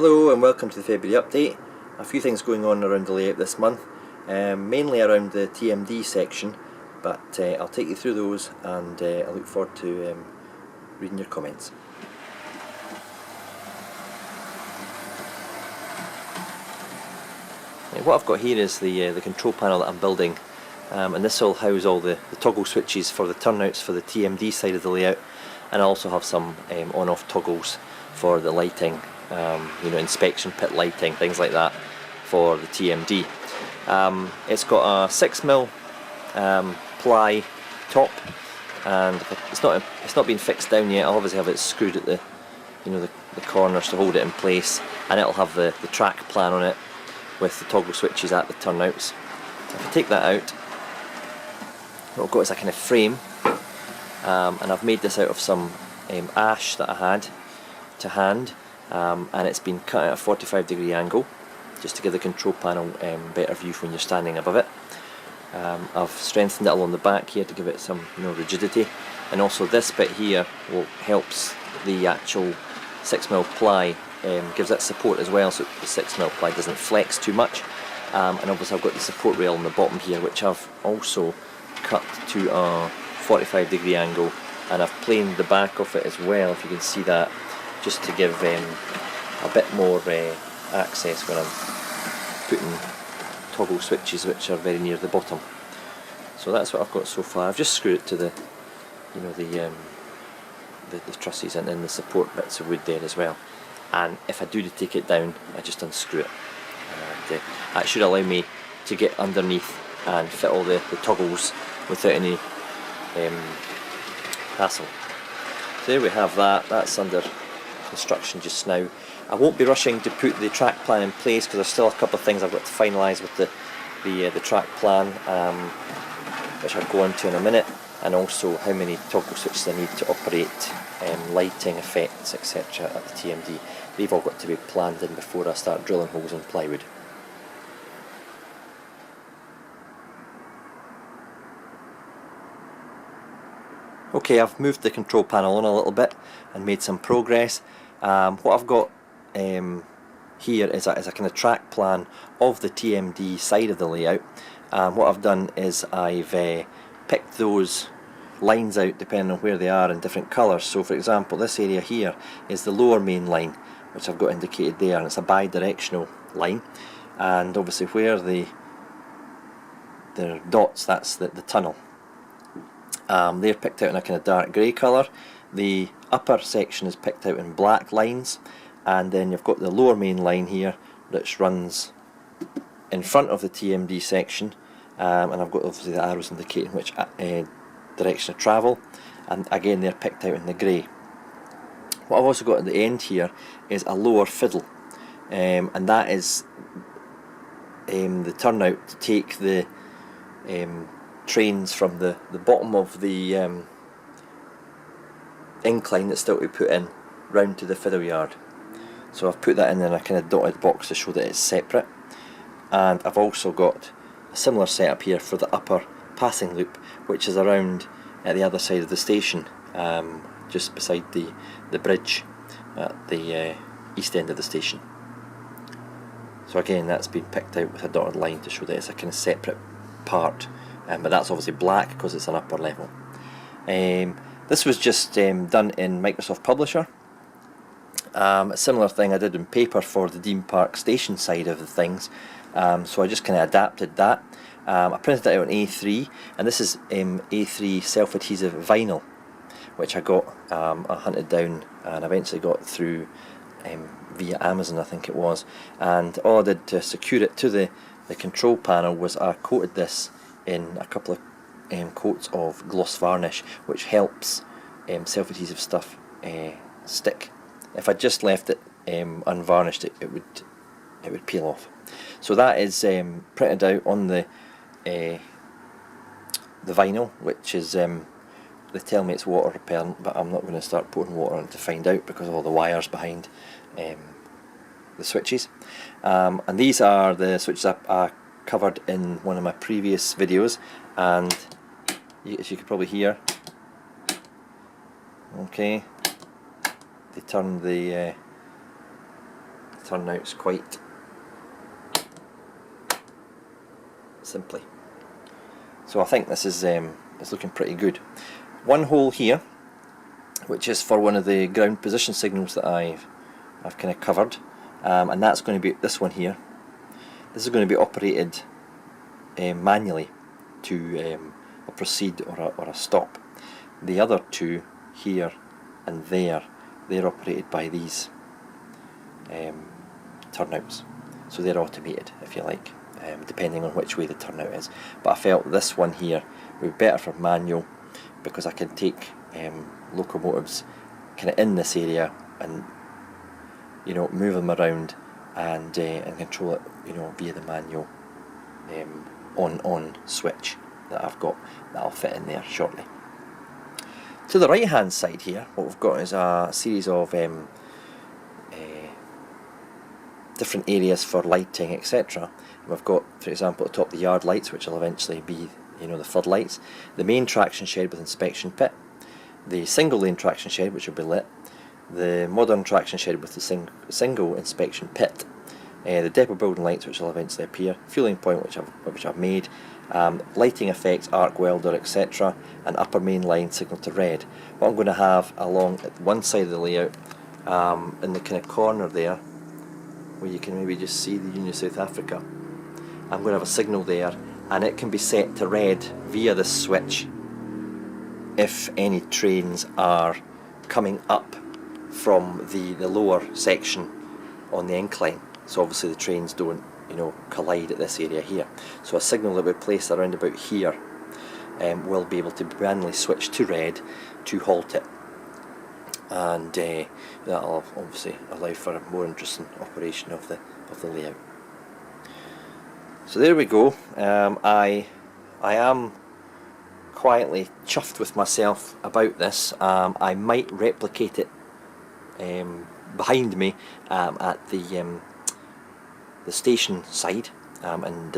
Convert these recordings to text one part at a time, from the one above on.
Hello and welcome to the February update. A few things going on around the layout this month, mainly around the TMD section, but I'll take you through those and I look forward to reading your comments. What I've got here is the control panel that I'm building, and this will house all the toggle switches for the turnouts for the TMD side of the layout, and I also have some on-off toggles for the lighting, inspection pit lighting, things like that for the TMD. It's got a 6mm ply top, and it's not been fixed down yet. I'll obviously have it screwed at the corners to hold it in place, and it'll have the track plan on it with the toggle switches at the turnouts. If I take that out, what I've got is a kind of frame, and I've made this out of some ash that I had to hand, and it's been cut at a 45-degree angle just to give the control panel better view when you're standing above it. I've strengthened it along the back here to give it some rigidity, and also this bit here helps the actual 6mm ply, gives it support as well, so the 6mm ply doesn't flex too much. And obviously I've got the support rail on the bottom here, which I've also cut to a 45-degree angle, and I've planed the back of it as well, if you can see that, just to give a bit more access when I'm putting toggle switches which are very near the bottom. So that's what I've got so far. I've just screwed it to the trusses and then the support bits of wood there as well. And if I do take it down, I just unscrew it. And that should allow me to get underneath and fit all the toggles without any hassle. So there we have that. That's under construction just now. I won't be rushing to put the track plan in place because there's still a couple of things I've got to finalise with the track plan, which I'll go on to in a minute, and also how many toggle switches I need to operate lighting effects, etc. at the TMD. They've all got to be planned in before I start drilling holes in plywood. Okay, I've moved the control panel on a little bit and made some progress. What I've got here is a kind of track plan of the TMD side of the layout. What I've done is I've picked those lines out depending on where they are in different colours. So for example, this area here is the lower main line, which I've got indicated there, and it's a bi-directional line, and obviously where the dots, that's the tunnel. They're picked out in a kind of dark grey colour. The upper section is picked out in black lines, and then you've got the lower main line here which runs in front of the TMD section, and I've got obviously the arrows indicating which direction of travel, and again they're picked out in the grey. What I've also got at the end here is a lower fiddle, and that is the turnout to take the trains from the bottom of the incline that's still to be put in round to the fiddle yard. So I've put that in a kind of dotted box to show that it's separate, and I've also got a similar setup here for the upper passing loop, which is around at the other side of the station, just beside the bridge at the east end of the station. So again, that's been picked out with a dotted line to show that it's a kind of separate part, but that's obviously black because it's an upper level. This was just done in Microsoft Publisher. A similar thing I did in paper for the Dean Park station side of the things, so I just kind of adapted that. I printed it out on A3, and this is A3 self-adhesive vinyl, which I got, I hunted down and eventually got through via Amazon, I think it was, and all I did to secure it to the control panel was I coated this in a couple of coats of gloss varnish, which helps self-adhesive stuff stick. If I just left it unvarnished, it would peel off. So that is printed out on the vinyl, which is they tell me it's water repellent, but I'm not going to start putting water on it to find out because of all the wires behind the switches. And these are the switches I covered in one of my previous videos, and as you can probably hear, okay, they turn the turnouts quite simply. So I think this is looking pretty good. One hole here, which is for one of the ground position signals that I've kind of covered, and that's going to be this one here. This is going to be operated manually to a proceed or a stop. The other two here and there, they're operated by these turnouts, so they're automated, if you like, depending on which way the turnout is. But I felt this one here would be better for manual, because I can take locomotives kind of in this area and, you know, move them around and control it, you know, via the manual on switch that I've got, that I'll fit in there shortly. To the right hand side here, what we've got is a series of different areas for lighting, etc. We've got, for example, at the top the yard lights, which will eventually be, you know, the floodlights, the main traction shed with inspection pit, the single lane traction shed, which will be lit, the modern traction shed with the single inspection pit, the depot building lights, which will eventually appear, fueling point, which I've made, lighting effects, arc welder, etc., and upper main line signal to red. What I'm going to have along at one side of the layout, in the kind of corner there, where you can maybe just see the Union of South Africa, I'm going to have a signal there, and it can be set to red via this switch if any trains are coming up from the lower section on the incline. So obviously the trains don't, you know, collide at this area here. So a signal that we place around about here will be able to manually switch to red to halt it, and that'll obviously allow for a more interesting operation of the layout. So there we go. I am quietly chuffed with myself about this. I might replicate it behind me at the station side, and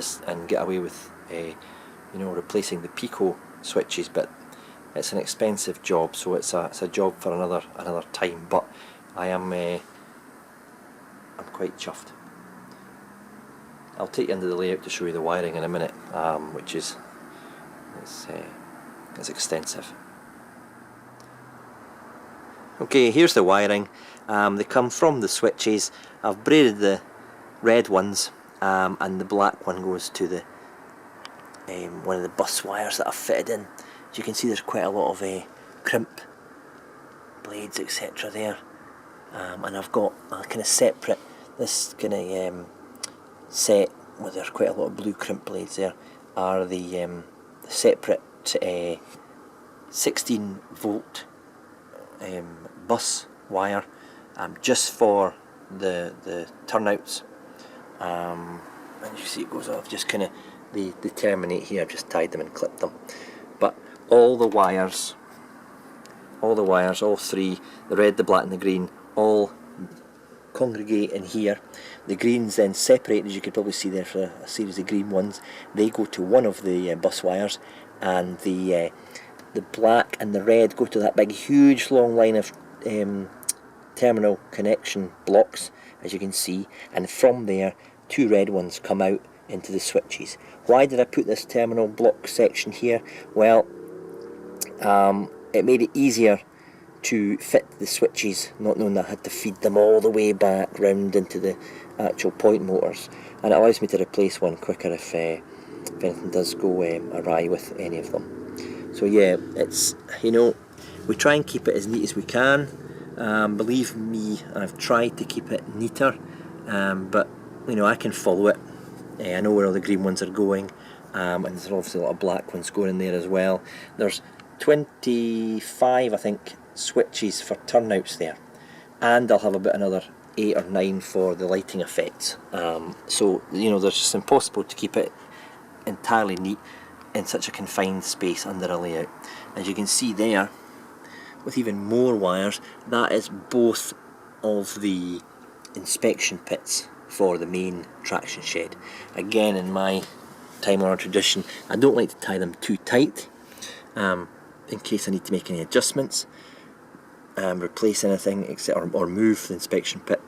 get away with you know, replacing the Pico switches, but it's an expensive job, so it's a job for another time. But I'm quite chuffed. I'll take you into the layout to show you the wiring in a minute, which is extensive. Okay, here's the wiring. They come from the switches. I've braided the red ones, and the black one goes to the one of the bus wires that I've fitted in. As you can see, there's quite a lot of crimp blades, etc. there, and I've got a kind of separate, this kind of set where there's quite a lot of blue crimp blades there, are the separate 16 volt bus wire, just for the turnouts, and you see it goes off, just kind of they terminate here. I've just tied them and clipped them, but all the wires, all three, the red, the black and the green, all congregate in here. The greens then separate, as you could probably see there, for a series of green ones. They go to one of the bus wires, and the black and the red go to that big huge long line of terminal connection blocks, as you can see, and from there two red ones come out into the switches. Why did I put this terminal block section here? Well, it made it easier to fit the switches, not knowing that I had to feed them all the way back round into the actual point motors, and it allows me to replace one quicker if anything does go awry with any of them. So yeah, it's, you know, we try and keep it as neat as we can. Believe me, I've tried to keep it neater, but you know, I can follow it. I know where all the green ones are going, and there's obviously a lot of black ones going in there as well. There's 25, I think, switches for turnouts there, and I'll have about another 8 or 9 for the lighting effects. So you know, there's just impossible to keep it entirely neat in such a confined space under a layout. As you can see there, with even more wires, that is both of the inspection pits for the main traction shed. Again, in my time-honoured tradition, I don't like to tie them too tight, in case I need to make any adjustments, replace anything, or move the inspection pit.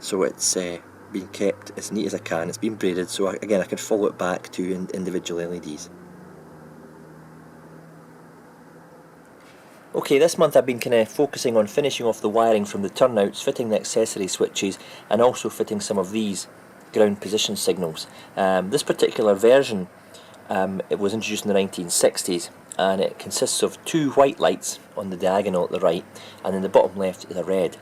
so it's been kept as neat as I can. It's been braided, so again I can follow it back to individual LEDs. Okay, this month I've been kind of focusing on finishing off the wiring from the turnouts, fitting the accessory switches, and also fitting some of these ground position signals. This particular version it was introduced in the 1960s, and it consists of two white lights on the diagonal at the right, and in the bottom left is a red.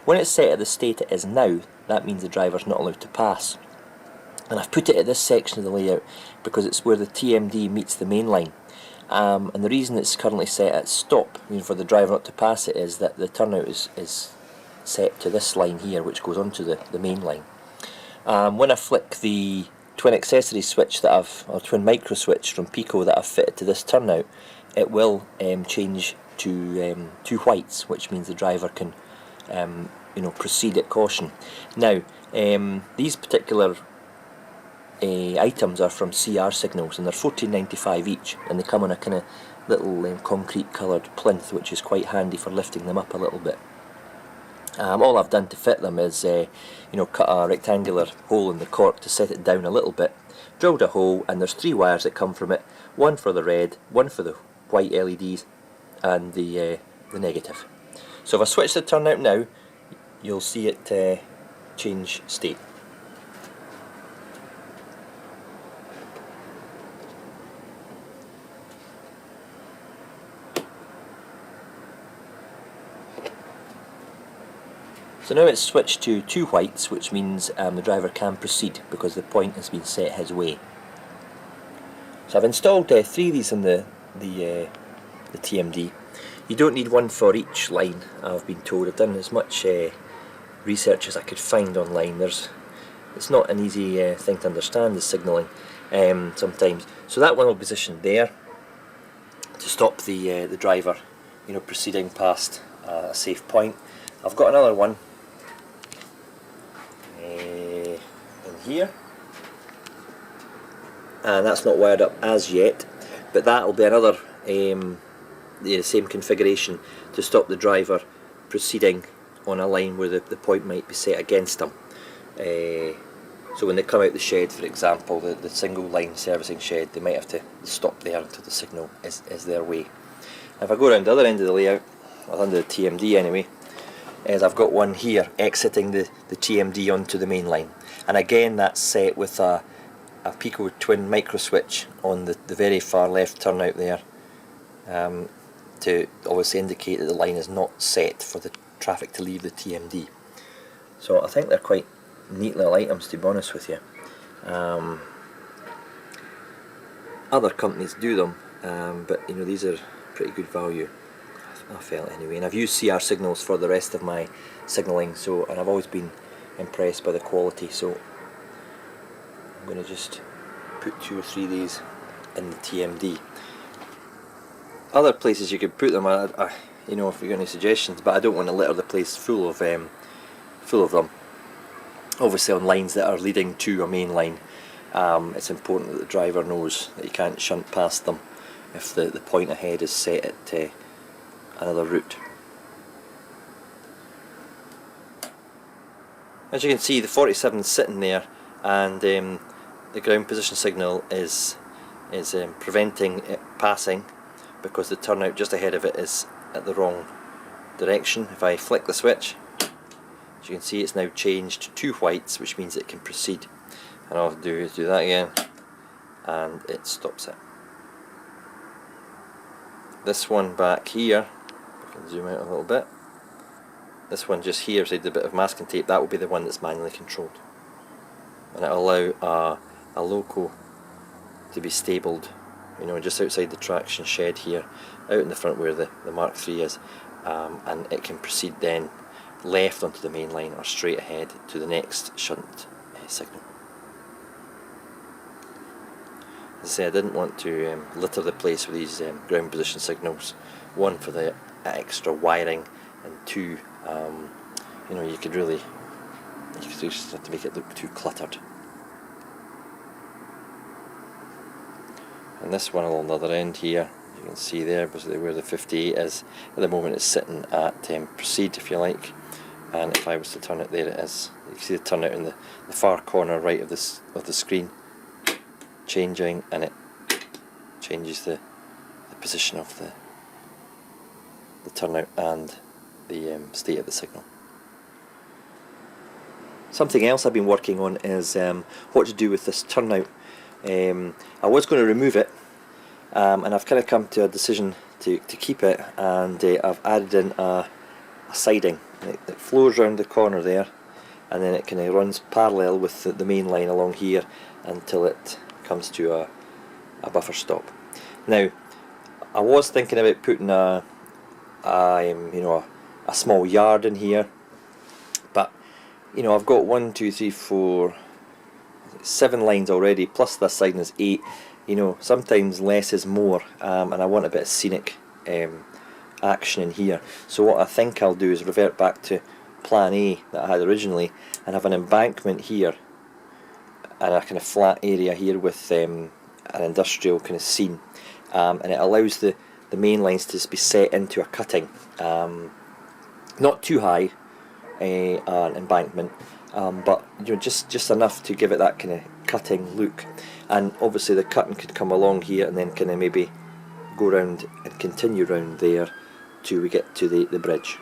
When it's set at the state it is now, that means the driver's not allowed to pass. And I've put it at this section of the layout because it's where the TMD meets the main line. And the reason it's currently set at stop, for the driver not to pass it, is that the turnout is set to this line here, which goes onto the main line. When I flick the twin accessory switch or twin micro switch from Pico that I've fitted to this turnout, it will change to two whites, which means the driver can proceed at caution. Now, these particular items are from CR Signals, and they're $14.95 each, and they come on a kind of little concrete coloured plinth, which is quite handy for lifting them up a little bit. All I've done to fit them is cut a rectangular hole in the cork to set it down a little bit, drilled a hole, and there's three wires that come from it, one for the red, one for the white LEDs, and the negative. So if I switch the turnout now, you'll see it change state. So now it's switched to two whites, which means the driver can proceed because the point has been set his way. So I've installed three of these in the TMD. You don't need one for each line, I've been told. I've done as much research as I could find online. It's not an easy thing to understand, the signalling sometimes. So that one will position there to stop the driver proceeding past a safe point. I've got another one in here, and that's not wired up as yet, but that will be another the same configuration to stop the driver proceeding on a line where the point might be set against them. So when they come out the shed, for example, the single line servicing shed, they might have to stop there until the signal is their way. If I go around the other end of the layout, or under the TMD anyway, is I've got one here exiting the TMD onto the main line, and again that's set with a Pico twin micro switch on the very far left turnout there, to obviously indicate that the line is not set for the traffic to leave the TMD. So I think they're quite neat little items, to be honest with you. Other companies do them, but these are pretty good value, I felt anyway. And I've used CR Signals for the rest of my signalling, and I've always been impressed by the quality. So I'm going to just put 2 or 3 of these in the TMD. Other places you could put them, if you've got any suggestions, but I don't want to litter the place full of them. Obviously on lines that are leading to a main line, it's important that the driver knows that you can't shunt past them if the point ahead is set at another route. As you can see, the 47 is sitting there, and the ground position signal is preventing it passing because the turnout just ahead of it is at the wrong direction. If I flick the switch, as you can see, it's now changed to 2 whites, which means it can proceed. And all I have to do is do that again, and it stops it. This one back here, I can zoom out a little bit. This one just here, beside the bit of masking tape, that will be the one that's manually controlled, and it will allow a loco to be stabled, just outside the traction shed here, out in the front where the Mark III is, and it can proceed then left onto the main line or straight ahead to the next shunt signal. As I say, I didn't want to litter the place with these ground position signals. One, for the extra wiring, and 2, you just have to make it look too cluttered. And this one along the other end here, you can see there, basically where the 58 is. At the moment it's sitting at proceed, if you like. and if I was to turn it, there it is. You can see the turnout in the far corner right of the screen changing, and it changes the position of the turnout and the state of the signal. Something else I've been working on is what to do with this turnout. I was going to remove it, and I've kind of come to a decision to keep it, and I've added in a siding. It flows around the corner there, and then it kind of runs parallel with the main line along here until it comes to a buffer stop. Now, I was thinking about putting a small yard in here, but I've got 1, 2, 3, 4, 7 lines already, plus this siding is 8. Sometimes less is more, and I want a bit of scenic action in here. So what I think I'll do is revert back to plan A that I had originally, and have an embankment here and a kind of flat area here with an industrial kind of scene, and it allows the main lines to be set into a cutting, not too high an embankment, but just enough to give it that kind of cutting look. And obviously the cutting could come along here and then kind of maybe go round and continue round there till we get to the bridge.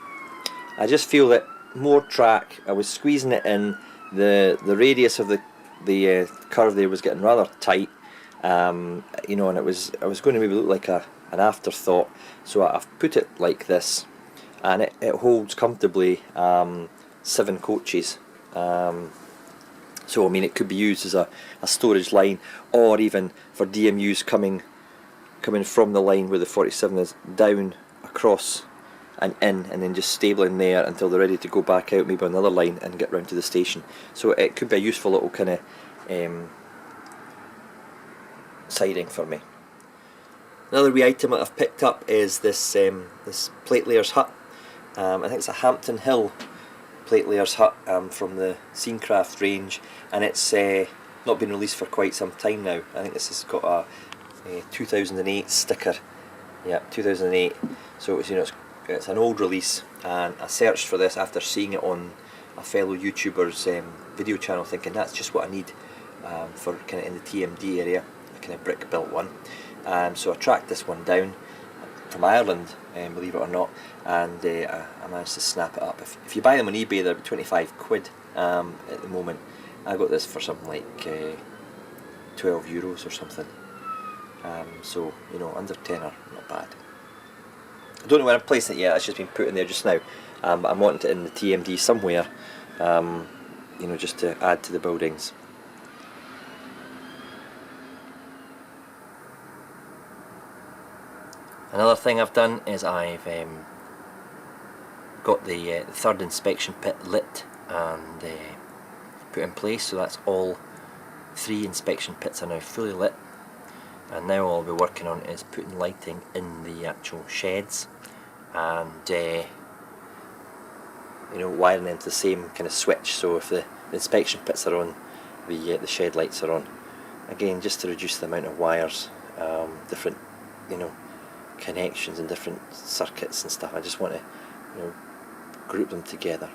I just feel that more track, I was squeezing it in, the radius of the curve there was getting rather tight, and I was going to maybe look like an afterthought, so I've put it like this, and it holds comfortably 7 coaches. So I mean, it could be used as a storage line, or even for DMUs coming from the line where the 47 is down across and in, and then just stabling there until they're ready to go back out maybe on another line and get round to the station. So it could be a useful little kind of siding for me. Another wee item that I've picked up is this plate layers hut. I think it's a Hampton Hill plate layers hut from the Scenecraft range, and it's not been released for quite some time now. I think this has got a 2008 sticker. Yeah, 2008. So it's an old release, and I searched for this after seeing it on a fellow YouTuber's video channel, thinking that's just what I need for kind of in the TMD area, a kind of brick built one. So I tracked this one down from Ireland, believe it or not, and I managed to snap it up. If you buy them on eBay, they're 25 quid at the moment. I got this for something like 12 euros or something. So under tenner, not bad. I don't know where I'm placing it yet. It's just been put in there just now. But I'm wanting it in the TMD somewhere, just to add to the buildings. Another thing I've done is I've got the third inspection pit lit and put in place, so that's all 3 inspection pits are now fully lit, and now all I'll be working on is putting lighting in the actual sheds, and wiring into the same kind of switch, so if the inspection pits are on, the shed lights are on. Again, just to reduce the amount of wires, different connections and different circuits and stuff. I just want to group them together.